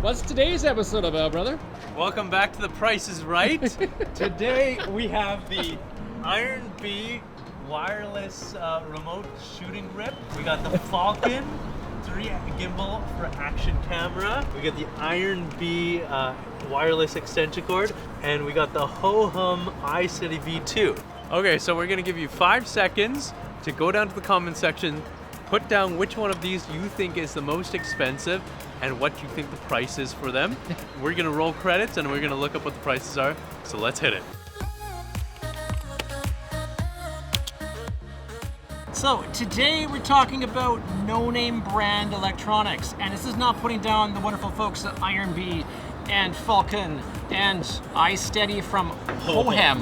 What's today's episode about, brother? Welcome back to The Price is Right. Today we have the Ironbee wireless remote shooting grip. We got the Falcon 3 gimbal for action camera. We got the Ironbee wireless extension cord, and we got the HOHEM iSTEADY V2. Okay, so we're gonna give you 5 seconds to go down to the comment section, put down which one of these you think is the most expensive and what you think the price is for them. We're gonna roll credits and we're gonna look up what the prices are. So let's hit it. So today we're talking about no-name brand electronics, and this is not putting down the wonderful folks at Ironbee and Falcon and iSteady from HOHEM.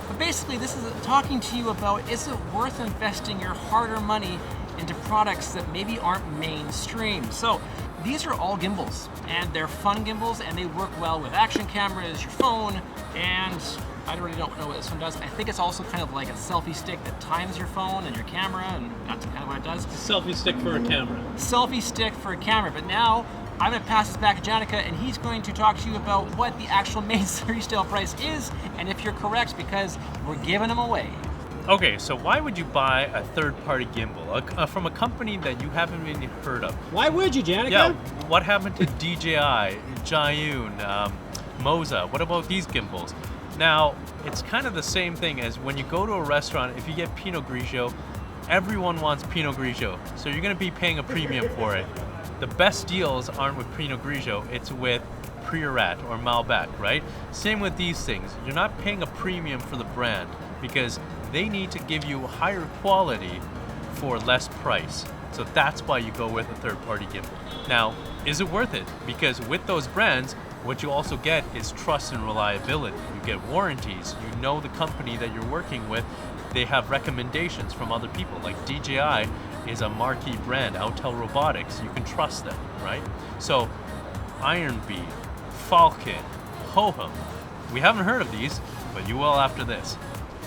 But basically this is talking to you about, is it worth investing your hard-earned money into products that maybe aren't mainstream? So these are all gimbals, and they're fun gimbals, and they work well with action cameras, your phone, and I really don't know what this one does. I think it's also kind of like a selfie stick that times your phone and your camera, and that's kind of what it does. Selfie stick for a camera. Selfie stick for a camera. But now I'm going to pass this back to JANAKA, and he's going to talk to you about what the actual main retail price is, and if you're correct, because we're giving them away. Okay, so why would you buy a third-party gimbal from a company that you haven't even heard of? Why would you, JANAKA? Yeah, what happened to DJI, Zhiyun, Moza? What about these gimbals? Now, it's kind of the same thing as when you go to a restaurant, if you get Pinot Grigio, everyone wants Pinot Grigio, so you're going to be paying a premium for it. The best deals aren't with Pinot Grigio, it's with Priorat or Malbec, right? Same with these things. You're not paying a premium for the brand because they need to give you higher quality for less price. So that's why you go with a third-party gimbal. Now, is it worth it? Because with those brands, what you also get is trust and reliability. You get warranties. You know the company that you're working with. They have recommendations from other people. Like DJI is a marquee brand, Autel Robotics. You can trust them, right? So Ironbee, Falcon, HOHEM. We haven't heard of these, but you will after this.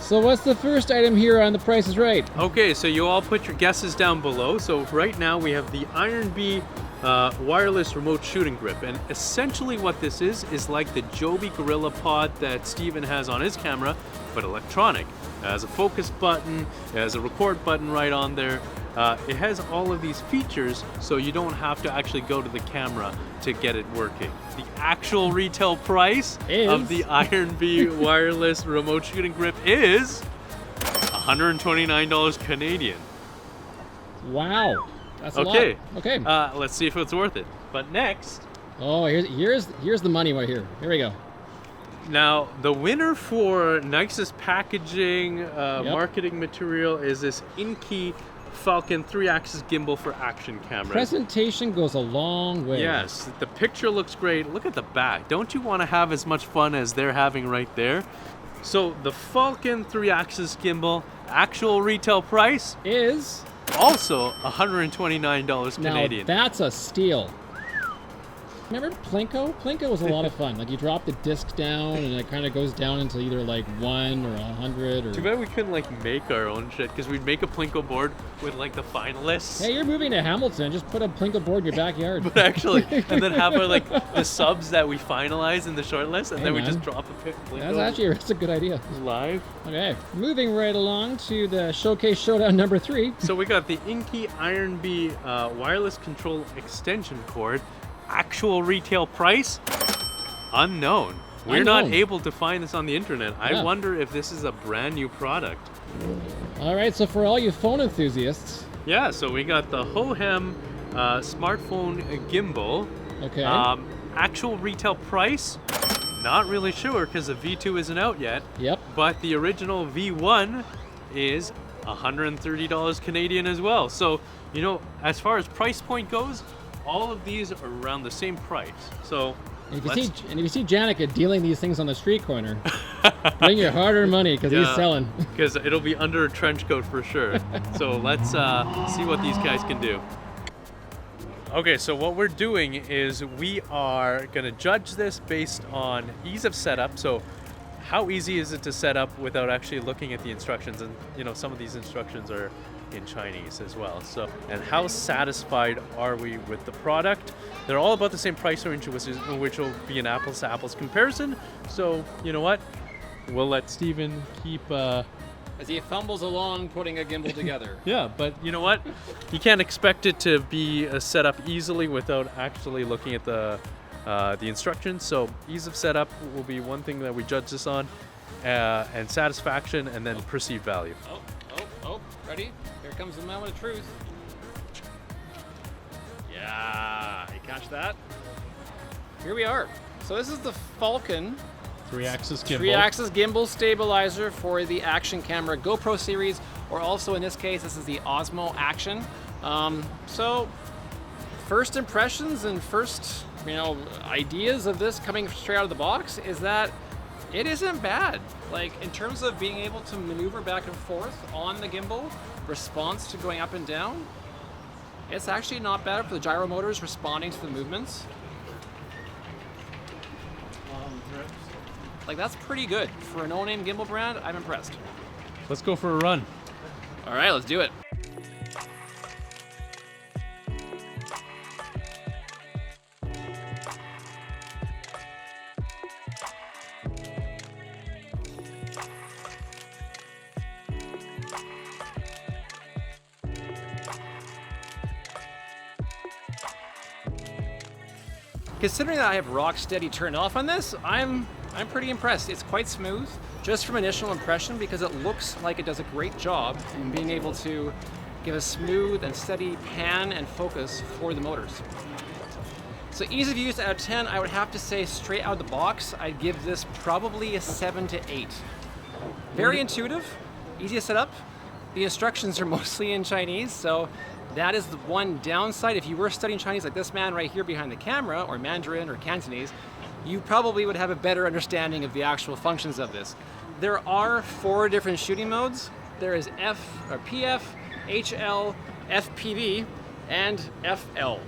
So what's the first item here on The Price is Right? Okay, so you all put your guesses down below. So right now we have the Ironbee wireless remote shooting grip, and essentially what this is like the Joby Gorilla Pod that Steven has on his camera, but electronic. It has a focus button, it has a record button right on there. It has all of these features, so you don't have to actually go to the camera to get it working. The actual retail price of the Ironbee wireless remote shooting grip is $129 Canadian. Wow. That's a lot. Okay. Let's see if it's worth it. But next. Oh, here's the money right here. Here we go. Now, the winner for nicest packaging, marketing material is this INKEE Falcon 3-axis gimbal for action camera. Presentation goes a long way. Yes, the picture looks great. Look at the back. Don't you want to have as much fun as they're having right there? So the Falcon 3-axis gimbal, actual retail price is also $129 Canadian. Now that's a steal. Remember Plinko? Plinko was a lot of fun. Like you drop the disc down and it kind of goes down into either like 1 or 100 or... Too bad we couldn't like make our own shit, because we'd make a Plinko board with like the finalists. Hey, you're moving to Hamilton. Just put a Plinko board in your backyard. But actually, and then have our like the subs that we finalize in the shortlist, and then we just drop a Plinko. That's a good idea. Live. Okay, moving right along to the Showcase Showdown number 3. So we got the INKEE Ironbee wireless control extension cord. Actual retail price? Unknown. We're not able to find this on the internet. I wonder if this is a brand new product. All right, so for all you phone enthusiasts. Yeah, so we got the HOHEM smartphone gimbal. Okay. Actual retail price? Not really sure because the V2 isn't out yet. Yep. But the original V1 is $130 Canadian as well. So, you know, as far as price point goes, all of these are around the same price. So if you see JANAKA dealing these things on the street corner, bring your hard-earned money because he's selling. Because it'll be under a trench coat for sure. So let's see what these guys can do. Okay, so what we're doing is we are gonna judge this based on ease of setup. So how easy is it to set up without actually looking at the instructions? And you know, some of these instructions are in Chinese as well. So, and how satisfied are we with the product? They're all about the same price range, which will be an apples to apples comparison. So, you know what? We'll let Steven keep as he fumbles along putting a gimbal together. Yeah, but you know what? You can't expect it to be set up easily without actually looking at the instructions. So ease of setup will be one thing that we judge this on, and satisfaction, and then perceived value. Oh, ready? Here comes the moment of truth. Yeah, you catch that? Here we are. So this is the Falcon 3-axis gimbal. 3-axis gimbal stabilizer for the action camera GoPro series, or also in this case, this is the Osmo Action. So first impressions and first, ideas of this coming straight out of the box is that it isn't bad. Like, in terms of being able to maneuver back and forth on the gimbal, response to going up and down, it's actually not bad for the gyro motors responding to the movements. Like, that's pretty good. For a no-name gimbal brand, I'm impressed. Let's go for a run. All right, let's do it. Considering that I have rock steady turned off on this, I'm pretty impressed. It's quite smooth, just from initial impression, because it looks like it does a great job in being able to give a smooth and steady pan and focus for the motors. So ease of use out of 10, I would have to say straight out of the box, I'd give this probably a 7 to 8. Very intuitive, easy to set up. The instructions are mostly in Chinese, so that is the one downside. If you were studying Chinese like this man right here behind the camera, or Mandarin or Cantonese, you probably would have a better understanding of the actual functions of this. There are 4 different shooting modes. There is PF, HL, FPV, and FL.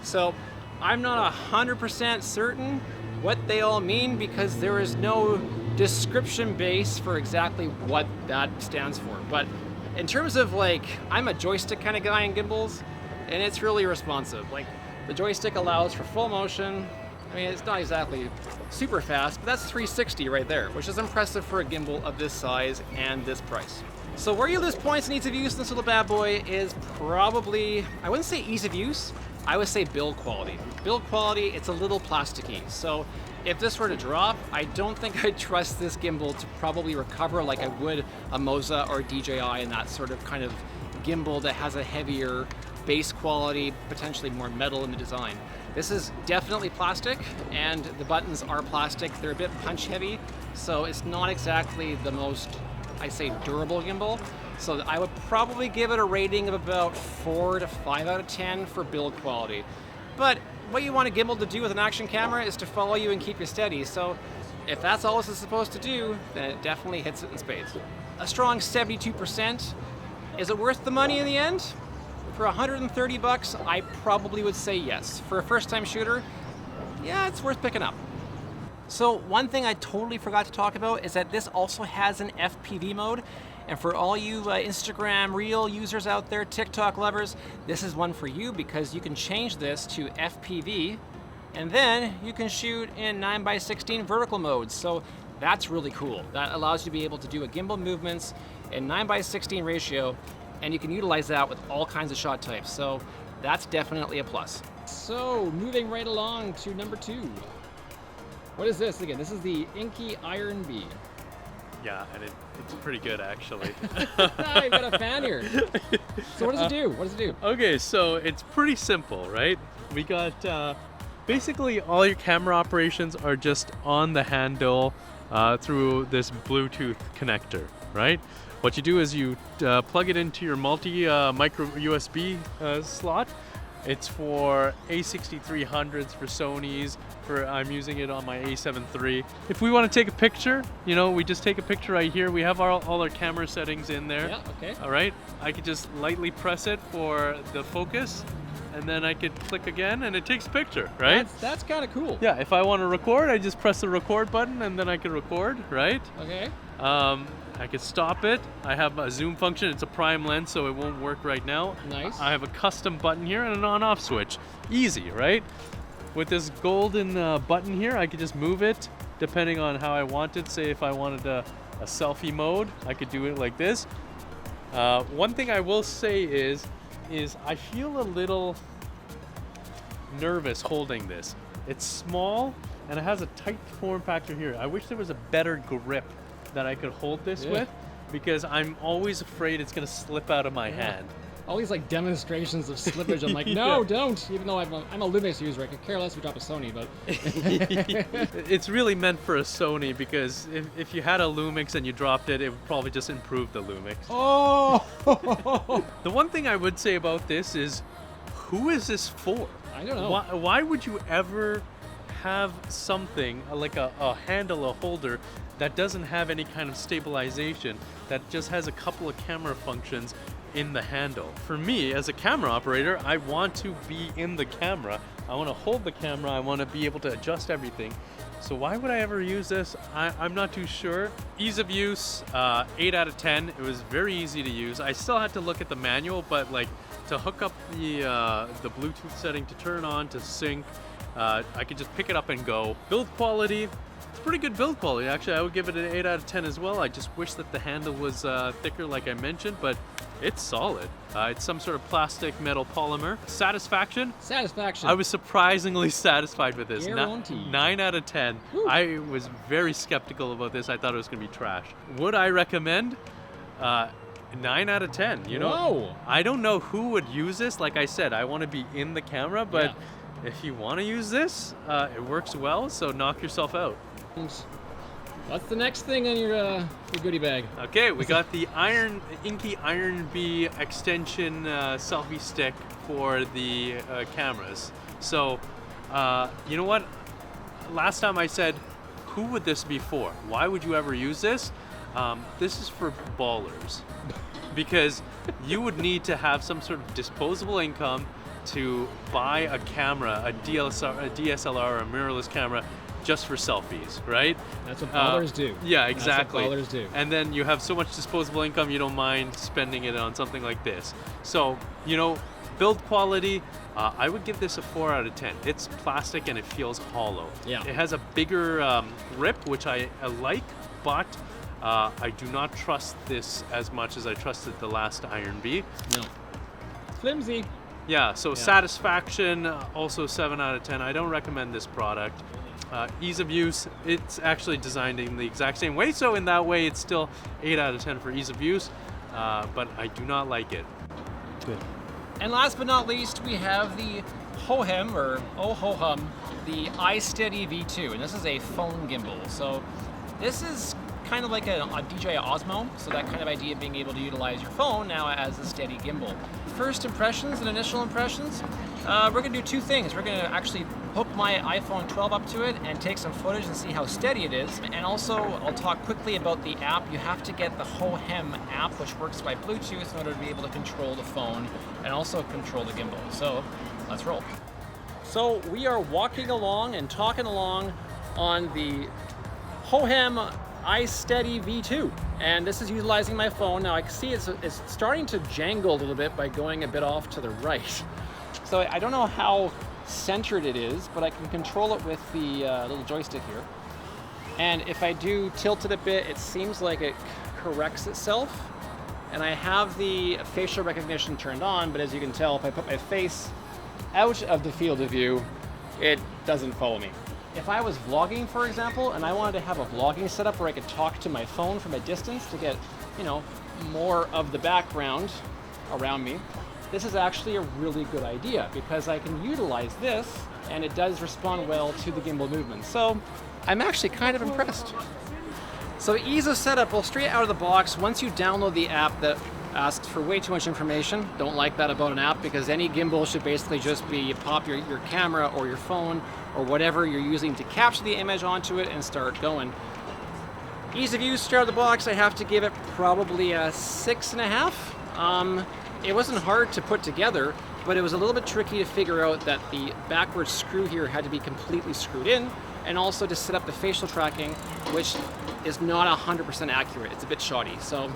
So I'm not 100% certain what they all mean, because there is no description base for exactly what that stands for. But in terms of, like, I'm a joystick kind of guy in gimbals, and it's really responsive. Like, the joystick allows for full motion. I mean, it's not exactly super fast, but that's 360 right there, which is impressive for a gimbal of this size and this price. So where you lose points in ease of use in this little bad boy is probably, I wouldn't say ease of use, I would say build quality. Build quality, it's a little plasticky. So if this were to drop, I don't think I'd trust this gimbal to probably recover like I would a Moza or DJI and that sort of kind of gimbal that has a heavier base quality, potentially more metal in the design. This is definitely plastic, and the buttons are plastic. They're a bit punch heavy, so it's not exactly the most, I say, durable gimbal. So I would probably give it a rating of about 4 to 5 out of 10 for build quality. But what you want a gimbal to do with an action camera is to follow you and keep you steady. So if that's all this is supposed to do, then it definitely hits it in spades. A strong 72%. Is it worth the money in the end? For 130 bucks, I probably would say yes. For a first-time shooter, yeah, it's worth picking up. So one thing I totally forgot to talk about is that this also has an FPV mode. And for all you Instagram Reel users out there, TikTok lovers, this is one for you, because you can change this to FPV, and then you can shoot in 9:16 vertical mode. So that's really cool. That allows you to be able to do a gimbal movements in 9:16 ratio, and you can utilize that with all kinds of shot types. So that's definitely a plus. So moving right along to number 2. What is this again? This is the INKEE Ironbee. Yeah, and it's pretty good, actually. I've got a fan here. So what does it do? What does it do? Okay, so it's pretty simple, right? We got basically all your camera operations are just on the handle through this Bluetooth connector, right? What you do is you plug it into your micro USB slot. It's for A6300s for Sony's. I'm using it on my A7 III. If we want to take a picture, we just take a picture right here. We have all our camera settings in there. Yeah, okay. All right. I could just lightly press it for the focus, and then I could click again, and it takes a picture, right? That's kind of cool. Yeah. If I want to record, I just press the record button, and then I can record, right? Okay. I can stop it. I have a zoom function. It's a prime lens, so it won't work right now. Nice. I have a custom button here and an on-off switch. Easy, right? With this golden button here, I could just move it depending on how I want it. Say if I wanted a selfie mode, I could do it like this. One thing I will say is I feel a little nervous holding this. It's small and it has a tight form factor here. I wish there was a better grip that I could hold this with, because I'm always afraid it's gonna slip out of my hand. All these like demonstrations of slippage, I'm like, no, don't. Even though I'm a Lumix user, I could care less if we drop a Sony, but it's really meant for a Sony, because if you had a Lumix and you dropped it, it would probably just improve the Lumix. Oh! The one thing I would say about this is, who is this for? I don't know. Why would you ever have something like a handle, a holder, that doesn't have any kind of stabilization, that just has a couple of camera functions in the handle? For me, as a camera operator, I want to be in the camera. I want to hold the camera. I want to be able to adjust everything. So why would I ever use this? I'm not too sure. Ease of use, 8 out of 10. It was very easy to use. I still had to look at the manual, but like to hook up the Bluetooth setting, to turn on, to sync, I could just pick it up and go. Build quality, it's pretty good build quality. Actually, I would give it an 8 out of 10 as well. I just wish that the handle was thicker like I mentioned, but it's solid. It's some sort of plastic metal polymer. Satisfaction? Satisfaction. I was surprisingly satisfied with this. Guaranteed. 9 out of 10. Whew. I was very skeptical about this. I thought it was going to be trash. Would I recommend? 9 out of 10. You know, Whoa. I don't know who would use this. Like I said, I want to be in the camera, but if you want to use this, it works well, so knock yourself out. What's the next thing on your goodie bag? Okay, we got the INKEE Ironbee extension selfie stick for the cameras. So, you know what? Last time I said, who would this be for? Why would you ever use this? This is for ballers. Because you would need to have some sort of disposable income to buy a camera, a DSLR or a mirrorless camera, just for selfies, right? That's what ballers do. Yeah, exactly. That's what ballers do. And then you have so much disposable income, you don't mind spending it on something like this. So, you know, build quality, I would give this a 4 out of 10. It's plastic and it feels hollow. Yeah. It has a bigger grip, which I like, but I do not trust this as much as I trusted the last Ironbee. No. Flimsy. Yeah, so satisfaction, also 7 out of 10. I don't recommend this product. Ease of use, it's actually designed in the exact same way, so in that way it's still 8 out of 10 for ease of use, but I do not like it. Good. And last but not least, we have the HOHEM, or HOHEM, the iSteady V2, and this is a phone gimbal. So this is kind of like a DJI Osmo, so that kind of idea of being able to utilize your phone now as a steady gimbal. First impressions and initial impressions, we're gonna do two things. We're gonna actually hook my iPhone 12 up to it and take some footage and see how steady it is. And also, I'll talk quickly about the app. You have to get the HOHEM app, which works by Bluetooth, in order to be able to control the phone and also control the gimbal. So, let's roll. So, we are walking along and talking along on the HOHEM iSteady V2, and this is utilizing my phone. Now I can see it's starting to jangle a little bit by going a bit off to the right. So I don't know how centered it is, but I can control it with the little joystick here. And if I do tilt it a bit, it seems like it corrects itself. And I have the facial recognition turned on, but as you can tell, if I put my face out of the field of view, it doesn't follow me. If I was vlogging, for example, and I wanted to have a vlogging setup where I could talk to my phone from a distance to get, you know, more of the background around me, this is actually a really good idea because I can utilize this and it does respond well to the gimbal movement. So I'm actually kind of impressed. So ease of setup, well, straight out of the box, once you download the app that asks for way too much information, don't like that about an app because any gimbal should basically just be pop your camera or your phone or whatever you're using to capture the image onto it and start going. Ease of use, straight out of the box, I have to give it probably a 6.5. It wasn't hard to put together. but it was a little bit tricky to figure out that the backward screw here had to be completely screwed in, and also to set up the facial tracking, which is not 100% accurate. It's a bit shoddy, so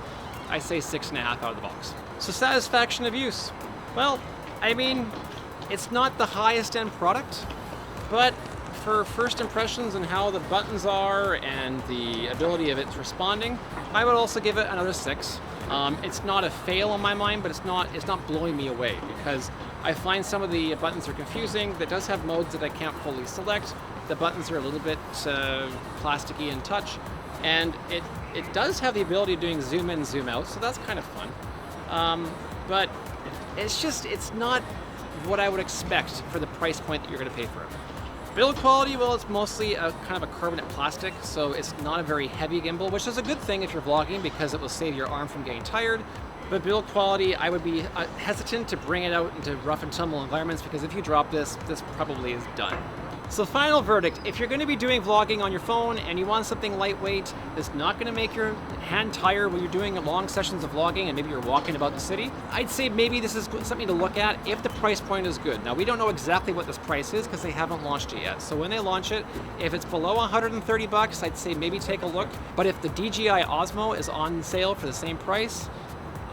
I say 6.5 out of the box. So satisfaction of use. Well, I mean, it's not the highest end product, but for first impressions and how the buttons are and the ability of its responding, I would also give it another 6. It's not a fail on my mind, but it's not blowing me away, because I find some of the buttons are confusing. That does have modes that I can't fully select. The buttons are a little bit plasticky in touch, and it does have the ability of doing zoom in, zoom out, so that's kind of fun. But it's not what I would expect for the price point that you're going to pay for it. Build quality, well, it's mostly a kind of a carbonate plastic, so it's not a very heavy gimbal, which is a good thing if you're vlogging because it will save your arm from getting tired. But build quality, I would be hesitant to bring it out into rough and tumble environments, because if you drop this probably is done. So final verdict, if you're going to be doing vlogging on your phone and you want something lightweight that's not going to make your hand tired when you're doing long sessions of vlogging and maybe you're walking about the city, I'd say maybe this is something to look at if the price point is good. Now, we don't know exactly what this price is because they haven't launched it yet. So when they launch it, if it's below 130 bucks, I'd say maybe take a look. But if the DJI Osmo is on sale for the same price,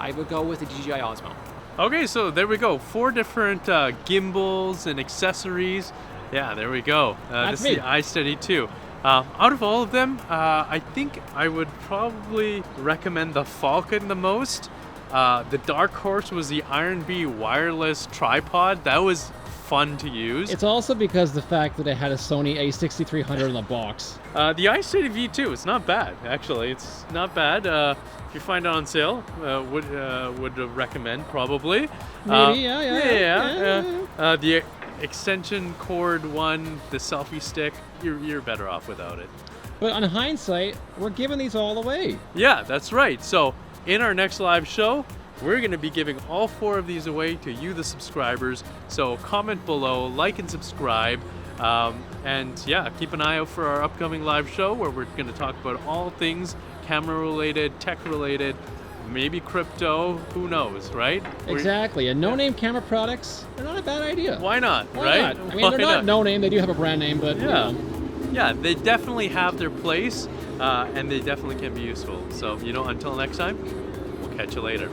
I would go with the DJI Osmo. Okay, so there we go. 4 different gimbals and accessories. Yeah, there we go. This is the iSteady 2. Out of all of them, I think I would probably recommend the Falcon the most. The dark horse was the Ironbee wireless tripod. That was fun to use. It's also because the fact that it had a Sony a6300 in the box. The iSteady V2, it's not bad, actually. It's not bad. If you find it on sale, would recommend, probably. Maybe, yeah. The extension cord one, the selfie stick, you're better off without it. But on hindsight, we're giving these all away. Yeah, that's right. So in our next live show, we're going to be giving all 4 of these away to you, the subscribers. So comment below, like and subscribe. And yeah, keep an eye out for our upcoming live show where we're going to talk about all things camera related, tech related, maybe crypto, who knows, right? Exactly. And no-name camera products, they're not a bad idea. Why not, Why right? not? I mean, they're not no-name, they do have a brand name, but yeah. you know. Yeah, they definitely have their place, and they definitely can be useful. So, until next time, we'll catch you later.